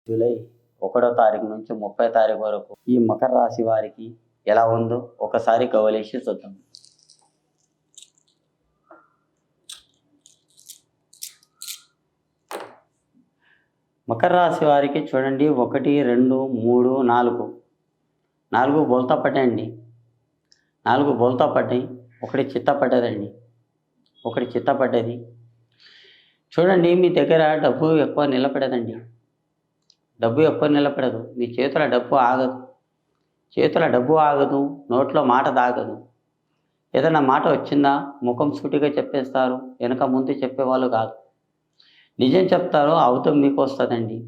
July 1వ తారీఖు నుంచి 30 తారీఖు వరకు ఈ మకర రాశి వారికి ఎలా ఉందో ఒకసారి గమనించి చూద్దాం. మకర రాశి వారికి చూడండి, 1, 2, 3, 4 బోల్తా పడ్డాయండి. 4 బోల్తా పడ్డాయి, ఒకటి చిత్త పడ్డదండి, ఒకటి చిత్త పడ్డది. చూడండి, మీ దగ్గర డబ్బు ఎక్కువ నిలబడదండి. డబ్బు ఎక్కువ నిలబడదు. మీ చేతుల డబ్బు ఆగదు, నోట్లో మాట దాగదు. ఏదైనా మాట వచ్చిందా ముఖం సూటిగా చెప్పేస్తారు, వెనక ముందు చెప్పేవాళ్ళు కాదు. నిజం చెప్తారో అవతం మీకు వస్తుందండి.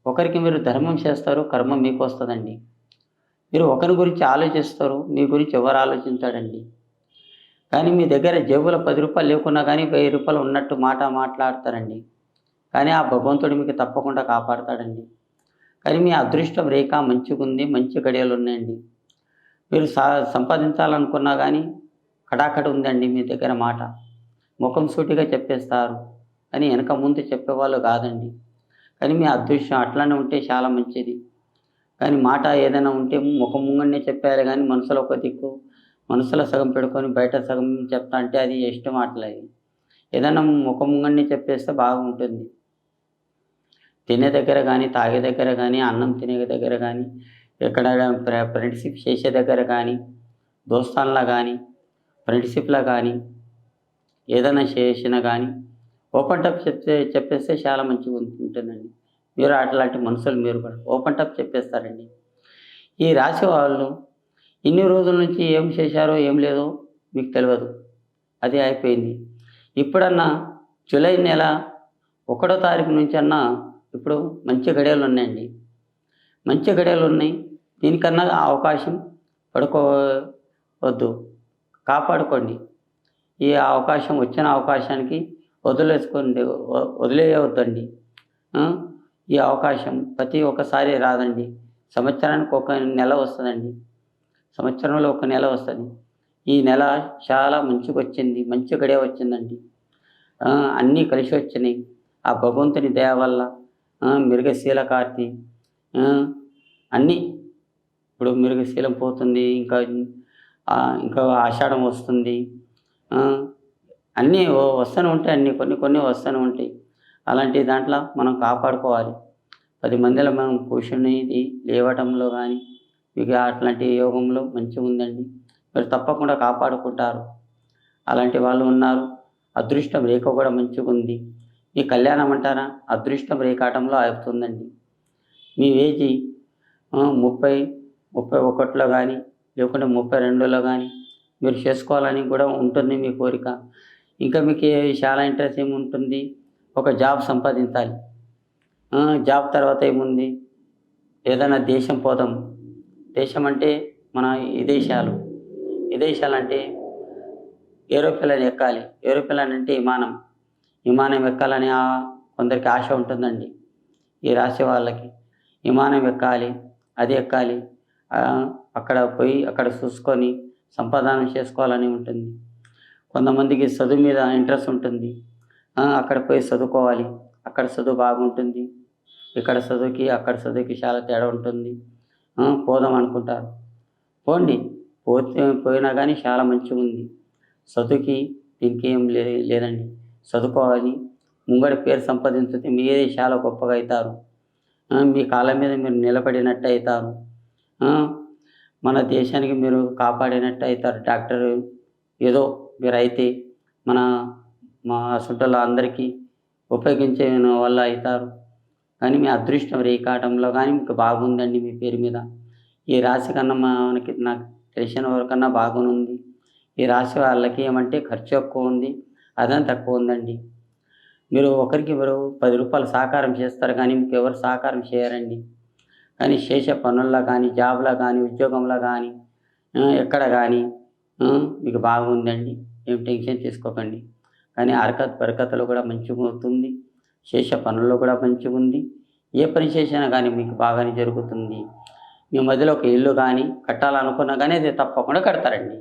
ఒకరికి మీరు ధర్మం చేస్తారు, కర్మ మీకు వస్తుందండి. మీరు ఒకరి గురించి ఆలోచిస్తారు, మీ గురించి ఎవరు ఆలోచించాడండి. కానీ మీ దగ్గర జేబులో 10 రూపాయలు లేకున్నా కానీ 1000 రూపాయలు ఉన్నట్టు మాట్లాడతారండి. కానీ ఆ భగవంతుడు మీకు తప్పకుండా కాపాడతాడండి. కానీ మీ అదృష్టం రేఖ మంచిగా ఉంది, మంచి గడియలు ఉన్నాయండి. మీరు సంపాదించాలనుకున్నా కానీ కడాకడి ఉందండి. మీ దగ్గర మాట ముఖం సూటిగా చెప్పేస్తారు, కానీ వెనక ముందు చెప్పేవాళ్ళు కాదండి. కానీ మీ అదృష్టం అట్లానే ఉంటే చాలా మంచిది. కానీ మాట ఏదైనా ఉంటే ముఖం ముంగనే చెప్పేయాలి, కానీ మనసులో ఒక దిక్కు, మనసులో సగం పెట్టుకొని బయట సగం చెప్తా అంటే అది ఇష్టం మాటలేదు. ఏదైనా ముఖం ముంగనే చెప్పేస్తే బాగుంటుంది. తినే దగ్గర కానీ, తాగే దగ్గర కానీ, అన్నం తినే దగ్గర కానీ, ఎక్కడ ఫ్రెండ్షిప్ చేసే దగ్గర కానీ, దోస్తాన్లా కానీ, ఫ్రెండ్షిప్లా కానీ, ఏదైనా చేసినా కానీ ఓపెన్ టప్ చెప్పేస్తే చాలా మంచిగా ఉంటుందండి. మీరు అట్లాంటి మనుషులు మీరు కూడా ఓపెన్ టప్ చెప్పేస్తారండి. ఈ రాశి వాళ్ళు ఇన్ని రోజుల నుంచి ఏం చేశారో ఏం లేదో మీకు తెలియదు, అది అయిపోయింది. ఇప్పుడన్నా జూలై నెల 1వ తారీఖు నుంచి అన్నా ఇప్పుడు మంచి గడియలు ఉన్నాయండి. మంచి గడియలు ఉన్నాయి. దీనికన్నా అవకాశం పడుకోవద్దు, కాపాడుకోండి. ఈ అవకాశం వచ్చిన అవకాశానికి వదిలేయవద్దండి. ఈ అవకాశం ప్రతి ఒక్కసారి రాదండి. సంవత్సరానికి 1 నెల వస్తుందండి. సంవత్సరంలో 1 నెల వస్తుంది. ఈ నెల చాలా మంచిగా వచ్చింది, మంచి గడియ వచ్చిందండి. అన్నీ కలిసి వచ్చినాయి ఆ భగవంతుని దయ వల్ల. మిరుగశీల కార్తీ అన్నీ ఇప్పుడు మిరుగశీలం పోతుంది, ఇంకా ఆషాఢం వస్తుంది. అన్నీ వస్తూనే ఉంటాయి, అన్నీ కొన్ని వస్తూనే ఉంటాయి. అలాంటి దాంట్లో మనం కాపాడుకోవాలి. 10 మందిలో మనం కూర్చునేది లేవటంలో కానీ ఇక అట్లాంటి యోగంలో మంచిగా ఉందండి. మీరు తప్పకుండా కాపాడుకుంటారు. అలాంటి వాళ్ళు ఉన్నారు. అదృష్టం రేఖ కూడా మంచిగా ఉంది. మీ కళ్యాణం అంటారా అదృష్టం రేఖాటంలో అవుతుందండి. మీ ఏజీ 31లో కానీ లేకుంటే 32లో కానీ మీరు చేసుకోవాలని కూడా ఉంటుంది మీ కోరిక. ఇంకా మీకు చాలా ఇంట్రెస్ట్ ఏముంటుంది, ఒక జాబ్ సంపాదించాలి. జాబ్ తర్వాత ఏముంది, ఏదైనా దేశం పోదాం. దేశం అంటే మన విదేశాలు అంటే ఏరోప్లేన్ ఎక్కాలి. ఏరోప్లేన్ అంటే విమానం ఎక్కాలని కొందరికి ఆశ ఉంటుందండి. ఈ రాశి వాళ్ళకి విమానం ఎక్కాలి, అది ఎక్కాలి, అక్కడ పోయి అక్కడ చూసుకొని సంపాదన చేసుకోవాలని ఉంటుంది. కొంతమందికి చదువు మీద ఇంట్రెస్ట్ ఉంటుంది. అక్కడ పోయి చదువుకోవాలి, అక్కడ చదువు బాగుంటుంది, ఇక్కడ చదువుకి అక్కడ చదువుకి చాలా తేడా ఉంటుంది. పోదాం అనుకుంటారు, పోండి. పోయినా కానీ చాలా మంచిగా ఉంది. చదువుకి దీనికి ఏం లేదండి. చదువుకోవాలి, ముంగడి పేరు సంపాదించితే మీరే చాలా గొప్పగా అవుతారు. మీ కాళ్ళ మీద మీరు నిలబడినట్టు అవుతారు. మన దేశానికి మీరు కాపాడినట్టు అవుతారు. డాక్టర్ ఏదో మీరు అయితే మా చుట్టాల అందరికీ ఉపయోగించే వల్ల అవుతారు. కానీ మీ అదృష్టం రేఖాటంలో కానీ మీకు బాగుందండి. మీ పేరు మీద ఈ రాశి కన్నా నాకు తెలిసిన వరకన్నా బాగుంది. ఈ రాశి వాళ్ళకి ఏమంటే ఖర్చు ఎక్కువ ఉంది, అదం తక్కువ ఉందండి. మీరు ఒకరికి 10 రూపాయలు సహకారం చేస్తారు, కానీ మీకు ఎవరు సహకారం చేయరండి. కానీ చేసే పనుల్లో కానీ, జాబ్లో కానీ, ఉద్యోగంలో కానీ, ఎక్కడ కానీ మీకు బాగుందండి. ఏం టెన్షన్ తీసుకోకండి. కానీ బరకతలు కూడా మంచిగా అవుతుంది. చేసే పనుల్లో కూడా మంచిగా ఉంది. ఏ పని చేసినా కానీ మీకు బాగానే జరుగుతుంది. మీ మధ్యలో ఒక ఇల్లు కానీ కట్టాలనుకున్నా కానీ అది తప్పకుండా కడతారండి.